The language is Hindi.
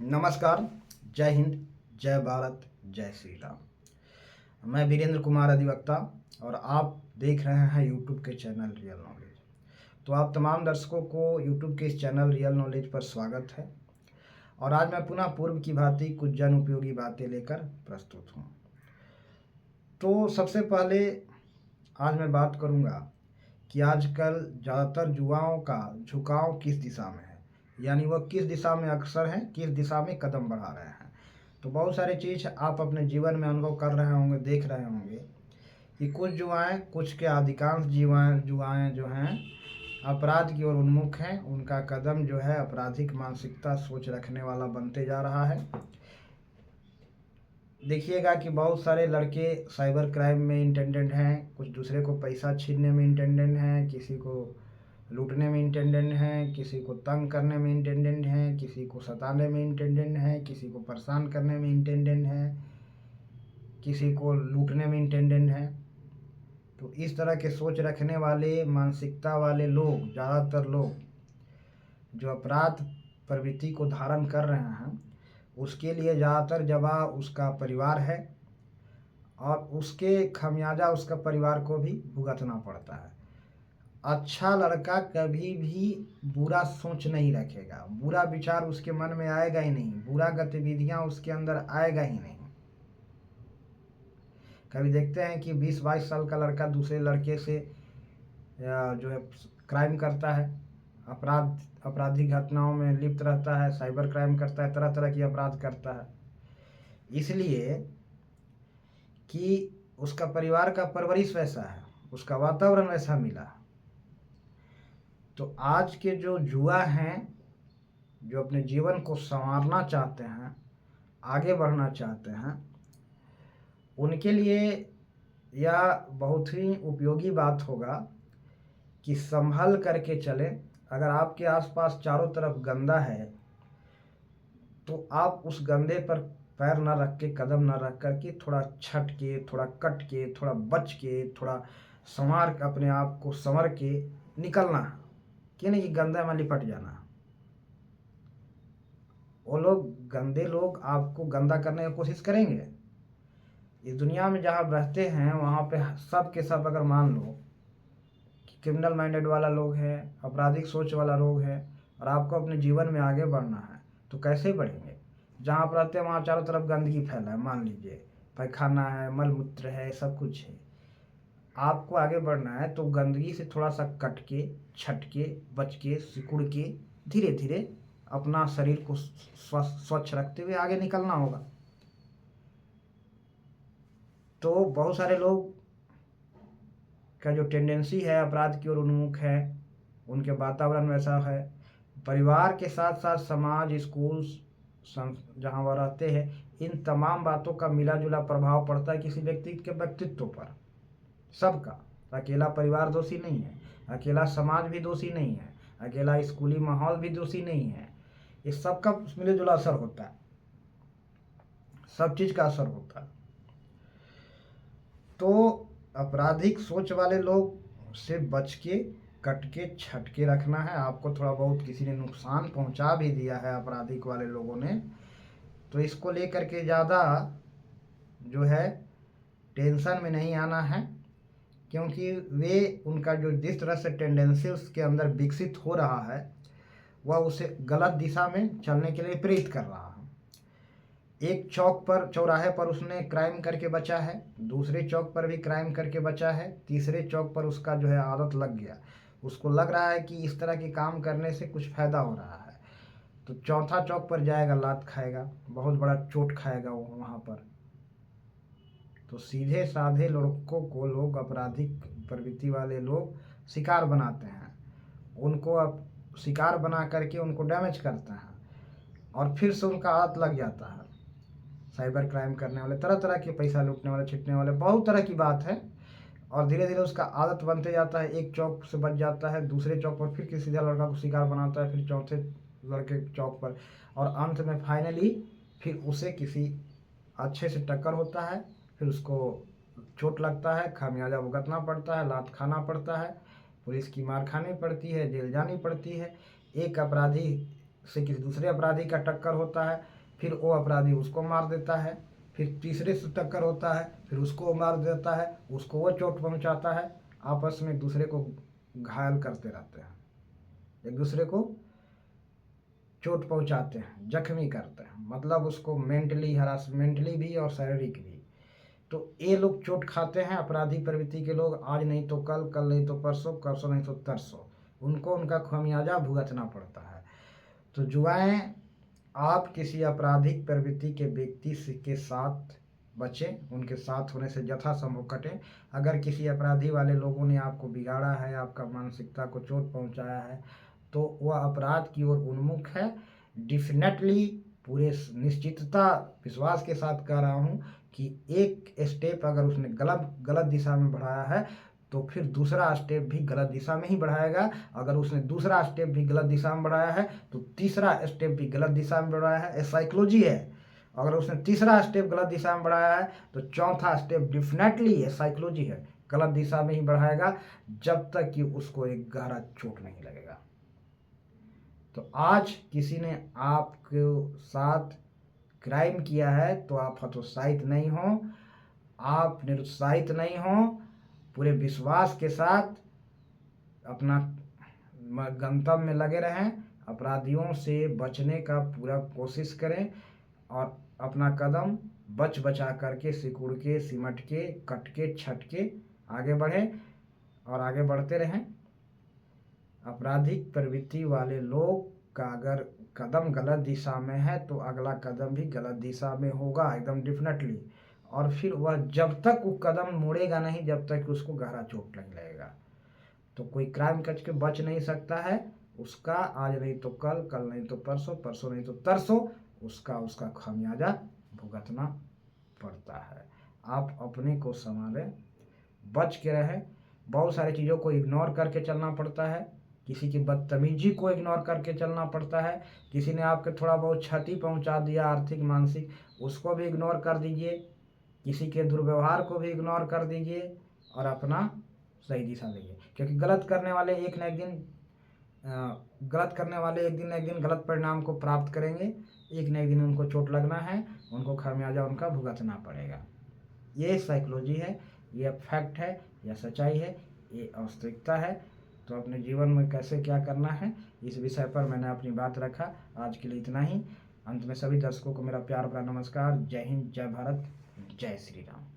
नमस्कार। जय हिंद। जय भारत। जय श्री राम। मैं वीरेंद्र कुमार अधिवक्ता और आप देख रहे हैं यूट्यूब के चैनल रियल नॉलेज। तो आप तमाम दर्शकों को यूट्यूब के इस चैनल रियल नॉलेज पर स्वागत है। और आज मैं पुनः पूर्व की भांति कुछ जन उपयोगी बातें लेकर प्रस्तुत हूँ। तो सबसे पहले आज मैं बात करूँगा कि आजकल ज़्यादातर युवाओं का झुकाव किस दिशा में है, यानी वह किस दिशा में अग्रसर हैं, किस दिशा में कदम बढ़ा रहे हैं। तो बहुत सारी चीज़ आप अपने जीवन में अनुभव कर रहे होंगे, देख रहे होंगे कि कुछ युवाएं, कुछ के अधिकांश युवाएं जो हैं अपराध की ओर उन्मुख हैं। उनका कदम जो है आपराधिक मानसिकता सोच रखने वाला बनते जा रहा है। देखिएगा कि बहुत सारे लड़के साइबर क्राइम में इंटेंडेंट हैं, कुछ दूसरे को पैसा छीनने में इंटेंडेंट हैं, किसी को लूटने में इंटेंडेंट हैं, किसी को तंग करने में इंटेंडेंट हैं, किसी को सताने में इंटेंडेंट हैं, किसी को परेशान करने में इंटेंडेंट हैं, किसी को लूटने में इंटेंडेंट हैं। तो इस तरह के सोच रखने वाले मानसिकता वाले लोग, ज़्यादातर लोग जो अपराध प्रवृत्ति को धारण कर रहे हैं, उसके लिए ज़्यादातर जवाब उसका परिवार है और उसके खमियाजा उसका परिवार को भी भुगतना पड़ता है। अच्छा लड़का कभी भी बुरा सोच नहीं रखेगा, बुरा विचार उसके मन में आएगा ही नहीं, बुरा गतिविधियां उसके अंदर आएगा ही नहीं। कभी देखते हैं कि 20-22 साल का लड़का दूसरे लड़के से जो है क्राइम करता है, आपराधिक घटनाओं में लिप्त रहता है, साइबर क्राइम करता है, तरह तरह की अपराध करता है, इसलिए कि उसका परिवार का परवरिश वैसा है, उसका वातावरण वैसा मिला। तो आज के जो युवा हैं, जो अपने जीवन को संवारना चाहते हैं, आगे बढ़ना चाहते हैं, उनके लिए यह बहुत ही उपयोगी बात होगा कि संभल करके चलें। अगर आपके आसपास चारों तरफ गंदा है तो आप उस गंदे पर पैर न रख के, कदम न रख कर के, थोड़ा छट के, थोड़ा कट के, थोड़ा बच के, थोड़ा संवार अपने आप को संवर के निकलना है, कि नहीं कि गंदा में लिपट जाना। वो लोग, गंदे लोग आपको गंदा करने की कोशिश करेंगे। इस दुनिया में जहाँ रहते हैं वहाँ पे सब के सब, अगर मान लो कि क्रिमिनल माइंडेड वाला लोग है, आपराधिक सोच वाला लोग है, और आपको अपने जीवन में आगे बढ़ना है, तो कैसे बढ़ेंगे? जहाँ आप रहते हैं वहाँ चारों तरफ गंदगी फैला है, मान लीजिए पैखाना है, मलमूत्र है, सब कुछ है। आपको आगे बढ़ना है तो गंदगी से थोड़ा सा कट के, छट के, बच के, सिकुड़ के, धीरे धीरे अपना शरीर को स्वच्छ रखते हुए आगे निकलना होगा। तो बहुत सारे लोग का जो टेंडेंसी है अपराध की ओर उन्मुख है, उनके वातावरण वैसा है, परिवार के साथ साथ समाज, स्कूल, जहाँ वह रहते हैं, इन तमाम बातों का मिला जुला प्रभाव पड़ता है किसी व्यक्ति के व्यक्तित्व पर, सबका। अकेला परिवार दोषी नहीं है, अकेला समाज भी दोषी नहीं है, अकेला स्कूली माहौल भी दोषी नहीं है, ये सबका मिले जुला असर होता है, सब चीज़ का असर होता है। तो आपराधिक सोच वाले लोग से बच के, कट के, छट के रखना है। आपको थोड़ा बहुत किसी ने नुकसान पहुंचा भी दिया है आपराधिक वाले लोगों ने, तो इसको लेकर के ज़्यादा जो है टेंशन में नहीं आना है, क्योंकि वे, उनका जो जिस तरह से टेंडेंसी उसके अंदर विकसित हो रहा है, वह उसे गलत दिशा में चलने के लिए प्रेरित कर रहा है। एक चौक पर, चौराहे पर उसने क्राइम करके बचा है, दूसरे चौक पर भी क्राइम करके बचा है, तीसरे चौक पर उसका जो है आदत लग गया, उसको लग रहा है कि इस तरह के काम करने से कुछ फ़ायदा हो रहा है, तो चौथा चौक पर जाएगा, लात खाएगा, बहुत बड़ा चोट खाएगा वो वहाँ पर। तो सीधे साधे लड़कों को लोग, आपराधिक प्रवृत्ति वाले लोग शिकार बनाते हैं, उनको अब शिकार बना करके उनको डैमेज करते हैं, और फिर से उनका आदत लग जाता है। साइबर क्राइम करने वाले, तरह तरह के पैसा लूटने वाले, छिटने वाले, बहुत तरह की बात है, और धीरे धीरे उसका आदत बनते जाता है। एक चौक से बच जाता है, दूसरे चौक पर फिर किसी लड़का को शिकार बनाता है, फिर चौथे लड़के चौक पर, और अंत में फाइनली फिर उसे किसी अच्छे से टक्कर होता है, फिर उसको चोट लगता है, खामियाजा भुगतना पड़ता है, लात खाना पड़ता है, पुलिस की मार खानी पड़ती है, जेल जानी पड़ती है। एक अपराधी से किसी दूसरे अपराधी का टक्कर होता है, फिर वो अपराधी उसको मार देता है, फिर तीसरे से टक्कर होता है, फिर उसको मार देता है, उसको वो चोट पहुंचाता है। आपस में एक दूसरे को घायल करते रहते हैं, एक दूसरे को चोट पहुंचाते हैं, जख्मी करते हैं, मतलब उसको मेंटली हरास, मेंटली भी और शारीरिक भी। तो ये लोग चोट खाते हैं, अपराधी प्रवृत्ति के लोग, आज नहीं तो कल, कल नहीं तो परसों, परसों नहीं तो तरसों उनको उनका खामियाजा भुगतना पड़ता है। तो जुआएं, आप किसी आपराधिक प्रवृत्ति के व्यक्ति के साथ बचें, उनके साथ होने से यथासंभव कटें। अगर किसी अपराधी वाले लोगों ने आपको बिगाड़ा है, आपका मानसिकता को चोट पहुंचाया है, तो वह अपराध की ओर उन्मुख है। डेफिनेटली पूरे निश्चितता विश्वास के साथ कह रहा हूँ कि एक स्टेप अगर उसने गलत दिशा में बढ़ाया है, तो फिर दूसरा स्टेप भी गलत दिशा में ही बढ़ाएगा। अगर उसने दूसरा स्टेप भी गलत दिशा में बढ़ाया है, तो तीसरा स्टेप भी गलत दिशा में बढ़ाया है। ये साइकोलॉजी है। अगर उसने तीसरा स्टेप गलत दिशा में बढ़ाया है, तो चौथा स्टेप डेफिनेटली, ये साइकोलॉजी है, गलत दिशा में ही बढ़ाएगा, जब तक कि उसको एक गहरा चोट नहीं लगेगा। तो आज किसी ने आपके साथ क्राइम किया है, तो आप हतोत्साहित नहीं हो, आप निरुत्साहित नहीं हो, पूरे विश्वास के साथ अपना गंतव्य में लगे रहें, अपराधियों से बचने का पूरा कोशिश करें और अपना कदम बच बचा करके, सिकुड़ के, सिमट के, कट के, छट के आगे बढ़ें और आगे बढ़ते रहें। आपराधिक प्रवृत्ति वाले लोग का अगर कदम गलत दिशा में है, तो अगला कदम भी गलत दिशा में होगा, एकदम डेफिनेटली। और फिर वह जब तक वो कदम मोड़ेगा नहीं, जब तक उसको गहरा चोट नहीं लगेगा। तो कोई क्राइम करके बच नहीं सकता है। उसका आज नहीं तो कल, कल नहीं तो परसों, परसों नहीं तो तरसों उसका खामियाजा भुगतना पड़ता है। आप अपने को संभालें, बच के रहें। बहुत सारी चीज़ों को इग्नोर करके चलना पड़ता है, किसी की बदतमीजी को इग्नोर करके चलना पड़ता है, किसी ने आपके थोड़ा बहुत क्षति पहुंचा दिया आर्थिक मानसिक, उसको भी इग्नोर कर दीजिए, किसी के दुर्व्यवहार को भी इग्नोर कर दीजिए और अपना सही दिशा लीजिए। क्योंकि गलत करने वाले एक न एक दिन गलत परिणाम को प्राप्त करेंगे। एक न एक दिन उनको चोट लगना है, उनको खामियाजा उनका भुगतना पड़ेगा। ये साइकोलॉजी है, ये फैक्ट है, यह सच्चाई है, ये वास्तविकता है। तो अपने जीवन में कैसे क्या करना है, इस विषय पर मैंने अपनी बात रखा। आज के लिए इतना ही। अंत में सभी दर्शकों को मेरा प्यार भरा नमस्कार। जय हिंद, जय भारत, जय श्री राम।